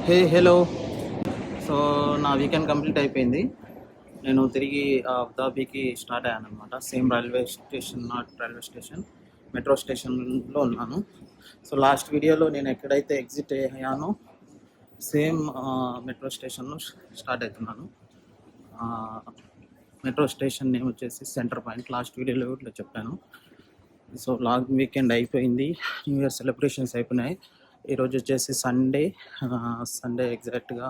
Hello. So నా weekend complete అయిపోయింది. నేను తిరిగి అబుదాబీకి స్టార్ట్ అయ్యాను అనమాట. Same railway station, not railway station, metro స్టేషన్లో ఉన్నాను. సో లాస్ట్ వీడియోలో నేను ఎక్కడైతే ఎగ్జిట్ అయ్యానో సేమ్ మెట్రో స్టేషన్లో స్టార్ట్ అవుతున్నాను. మెట్రో స్టేషన్ నేమ్ వచ్చేసి సెంటర్ పాయింట్. లాస్ట్ వీడియోలో కూడా చెప్పాను. సో లాంగ్ వీకెండ్ అయిపోయింది, న్యూ ఇయర్ సెలబ్రేషన్స్ అయిపోయినాయి. ఈరోజు వచ్చేసి సండే ఎగ్జాక్ట్గా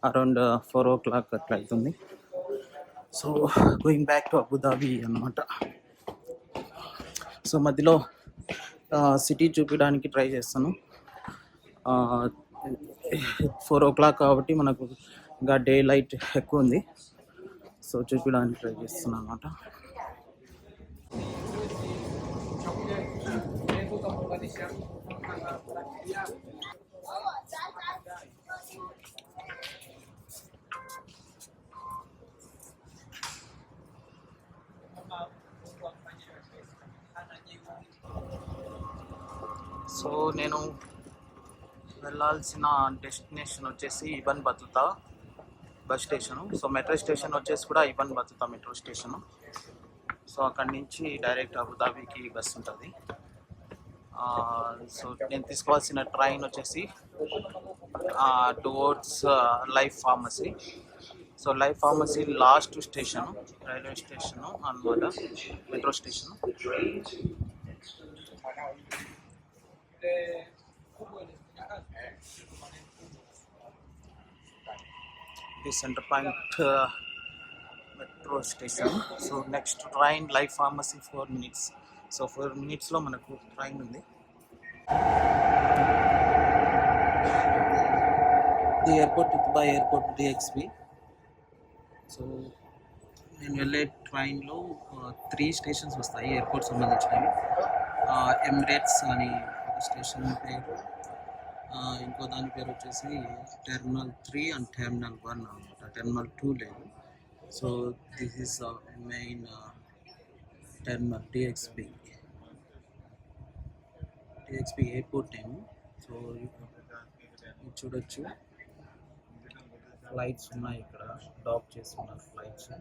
అరౌండ్ 4 o'clock అట్లా అవుతుంది. So going back to Abu Dhabi అన్నమాట. సో మధ్యలో సిటీ చూపించడానికి ట్రై చేస్తాను. 4 o'clock కాబట్టి మనకు ఇంకా డే లైట్ ఎక్కువ ఉంది. సో చూపించడానికి ట్రై చేస్తున్నాను అనమాట. సో నేను వెళ్ళాల్సిన డెస్టినేషన్ వచ్చేసి Ibn Battuta bus station. So metro station వచ్చేసి కూడా Ibn Battuta metro station. So అక్కడి నుంచి డైరెక్ట్ అబుదాబీకి బస్ ఉంటుంది. సో నేను తీసుకోవాల్సిన ట్రైన్ వచ్చేసి towards life pharmacy. So life pharmacy last station, railway station అన్నమాట, మెట్రో స్టేషను. ఇది centre point metro station. So next train life pharmacy 4 minutes. So 4 minutesలో మనకు ట్రైన్ ఉంది. The airport, Dubai airport DXB. So నేను వెళ్ళే ట్రైన్లో 3 stations వస్తాయి airport సంబంధించినవి. ఎమిరేట్స్ అని ఒక స్టేషన్ పేరు, ఇంకో దాని పేరు వచ్చేసి టెర్మినల్ 3 అండ్ టెర్మినల్ 1 అనమాట. టెర్మినల్ 2 లేదు. So this is main terminal DXB airport name. So చూడొచ్చు ఫ్లైట్స్ ఉన్నాయి, ఇక్కడ డాక్ చేస్తున్నారు flights.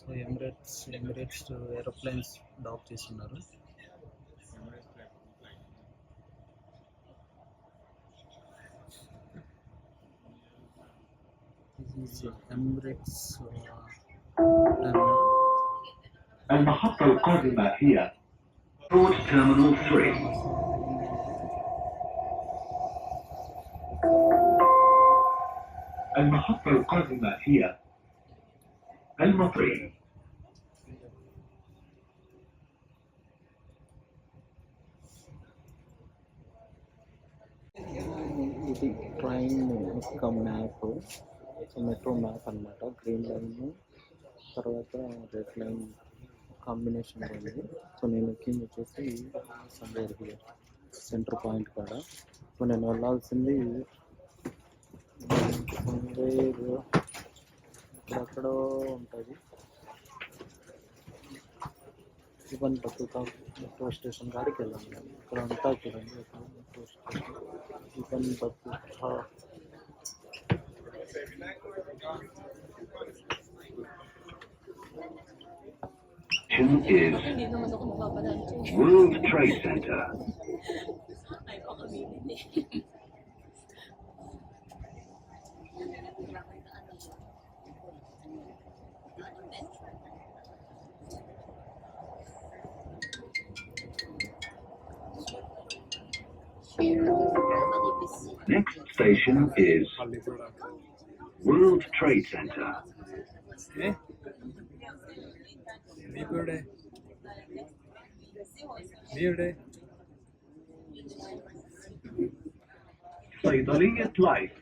So Emirates aeroplanes dock చేస్తున్నారు. This is Emirates terminal. المحطة القادمة هي روad Terminal 3. المحطة القادمة هي المطري. ఇది ట్రైన్ యొక్క మ్యాప్. సో మెట్రో మ్యాప్ అన్నమాట. గ్రీన్ లైన్ తర్వాత రెడ్ లైన్ కాంబినేషన్ ఉంది. సో నేను ఎక్కింది వచ్చేసి సంవేర్ సెంటర్ పాయింట్ కాడ. సో నేను వెళ్ళాల్సింది సంవేర్ ఇక్కడెక్కడో ఉంటుంది. ఇవన్ బతుతా మెట్రో స్టేషన్ కాడికి వెళ్ళాను. ఇక్కడ అంతా చూడండి, metro station Ibn Battuta. Is World Trade Center. Next station is World Trade Center. صيدلية لايف.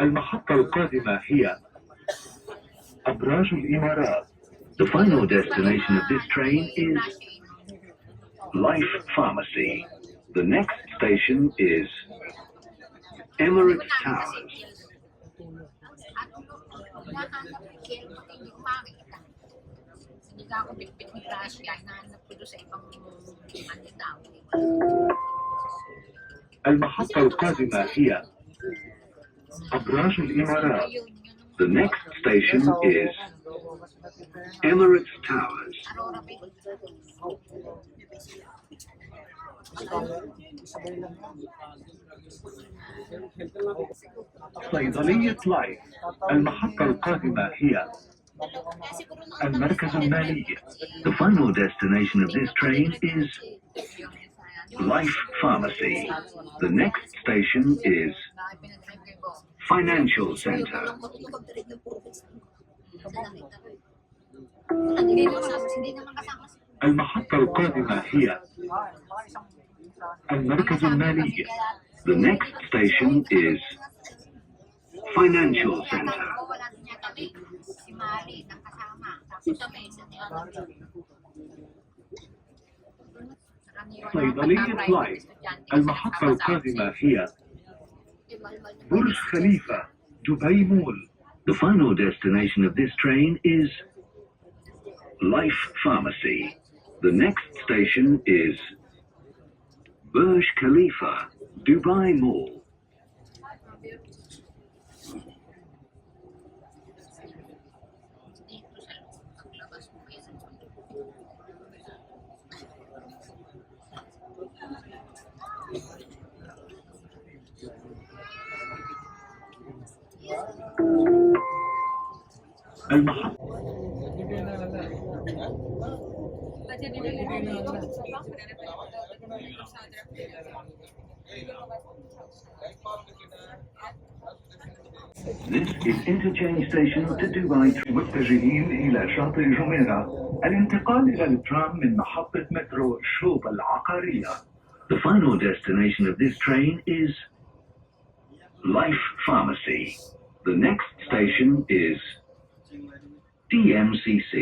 المحطة القادمة هي أبراج الإمارات The final destination of this train is Life Pharmacy. The next station is Emirates Towers. المحطة القادمة هي أبراج الإمارات. The next station is Emirates Towers. صيدلية لايف. المحطة القادمة هي المركز المالي. The final destination of this train is Life Pharmacy. The next station is Financial Center. المحطة القادمة هي المركز المالي. The next station is Financial Center. صيدلية لايف. المحطة القادمة هي برج خليفة دبي مول. The final destination of this train is Life Pharmacy. The next station is Burj Khalifa, Dubai Mall. المحطة This is interchange station to Dubai. متجهين إلى شاطئ جميرة. الانتقال إلى الترام من محطة مترو شوب العقارية. The final destination of this train is Life Pharmacy. The next station is DMCC.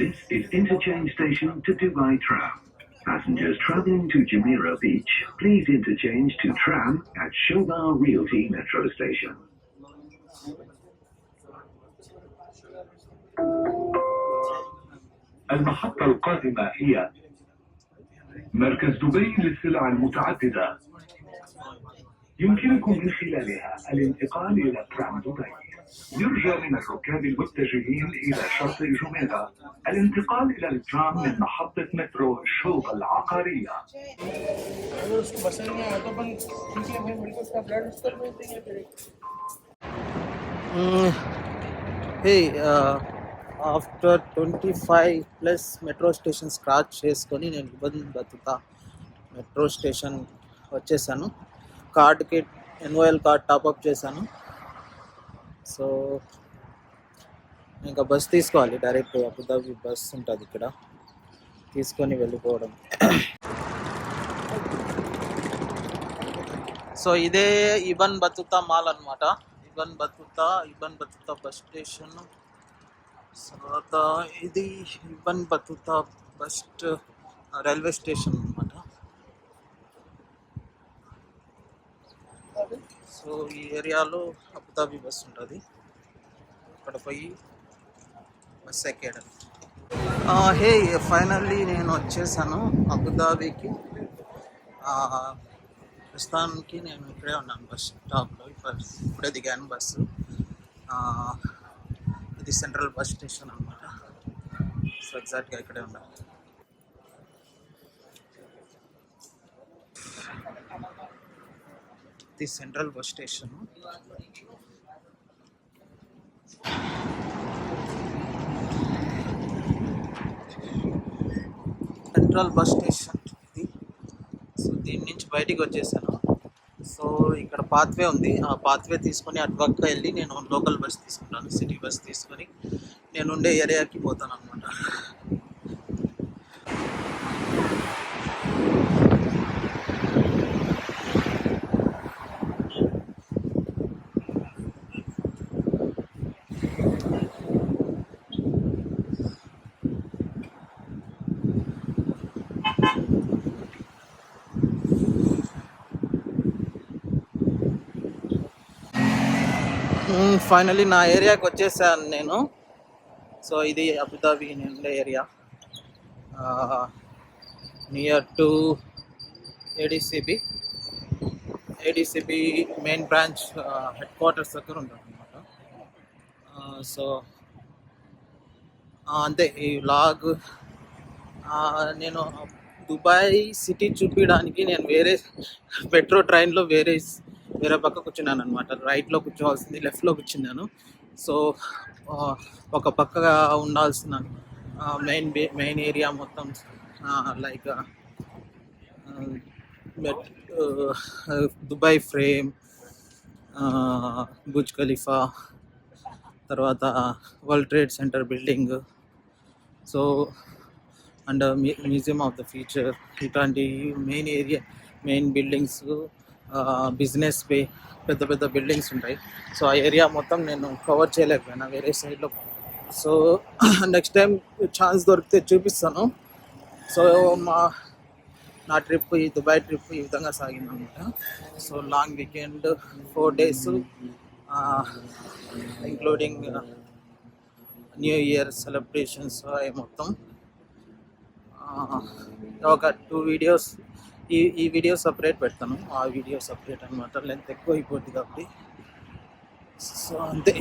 This is interchange station to Dubai Tram. Passengers travelling to Jumeirah Beach, please interchange to tram at Shobar Realty Metro Station. المحطة القادمة هي مركز دبي للسلع المتعددة. يمكنكم من خلالها الانتقال إلى ترام دبي. يرجى من الركاب المتجهين إلى شاطئ جميرة الانتقال إلى الترام من محطة مترو شوب العقارية. Hey, after 25 plus metro stations క్రాచ్ చేసుకొని నేను ఇబ్బంది బతుకుతా metro station వచ్చేసాను. కార్డ్కి NOL card top up చేశాను. So ఇంకా bus తీసుకోవాలి, direct Abu Dhabi bus ఉంటుంది ఇక్కడ, తీసుకొని వెళ్ళిపోవడం. సో ఇదే ఇబన్ బతుతా మాల్ అనమాట. Ibn Battuta bus station. తర్వాత ఇది Ibn Battuta bus railway station అనమాట. సో ఈ ఏరియాలో అబుదాబి బస్ ఉంటుంది, అక్కడ పోయి బస్ ఎక్కేయడం. హే, ఫైనల్లీ నేను వచ్చేసాను అబుదాబికి. ప్రస్తుతానికి నేను ఇక్కడే ఉన్నాను బస్ స్టాప్లో. ఇప్పుడే దిగాను బస్సు. ఇది సెంట్రల్ బస్ స్టేషన్ అనమాట. సో ఎగ్జాక్ట్గా ఇక్కడే ఉన్నాను. ఇది సెంట్రల్ బస్ స్టేషన్. ఇది. సో దీని నుంచి బయటికి వచ్చేసాను. సో ఇక్కడ పాత్వే ఉంది, ఆ పాత్వే తీసుకొని అటుపక్క వెళ్ళి నేను లోకల్ బస్ తీసుకుంటాను, సిటీ బస్ తీసుకొని నేను ఉండే ఏరియాకి పోతాను అనమాట. ఫైనలీ నా ఏరియాకి వచ్చేసాను నేను. సో ఇది అబుదాబి నేను ఉండే area, near to ADCB main branch head quarters దగ్గర ఉంటుంది అనమాట. సో అంతే ఈ వ్లాగ్. నేను దుబాయ్ సిటీ చూపించడానికి నేను వేరే మెట్రో ట్రైన్లో వేరే పక్క కూర్చున్నాను అనమాట. రైట్లో కూర్చోవాల్సింది లెఫ్ట్లో కూర్చున్నాను. సో ఒక పక్కగా ఉండాల్సిన మెయిన్ ఏరియా మొత్తం like Dubai Frame, Burj Khalifa, తర్వాత World Trade Centre building, so and Museum of the Future, ఇట్లాంటి మెయిన్ బిల్డింగ్స్, బిజినెస్ పెద్ద బిల్డింగ్స్ ఉంటాయి. సో ఆ ఏరియా మొత్తం నేను కవర్ చేయలేకపోయినా వేరే సైడ్లో. సో నెక్స్ట్ టైం ఛాన్స్ దొరికితే చూపిస్తాను. సో నా ట్రిప్, ఈ దుబాయ్ ట్రిప్ ఈ విధంగా సాగిందనమాట. So long weekend 4 days, including New Year celebrations మొత్తం. ఒక 2 videos, ఈ వీడియో సపరేట్ పెడతాను, ఆ వీడియో సపరేట్ అనమాట. లెంత్ ఎక్కువ అయిపోద్ది కాబట్టి. సో అంతే.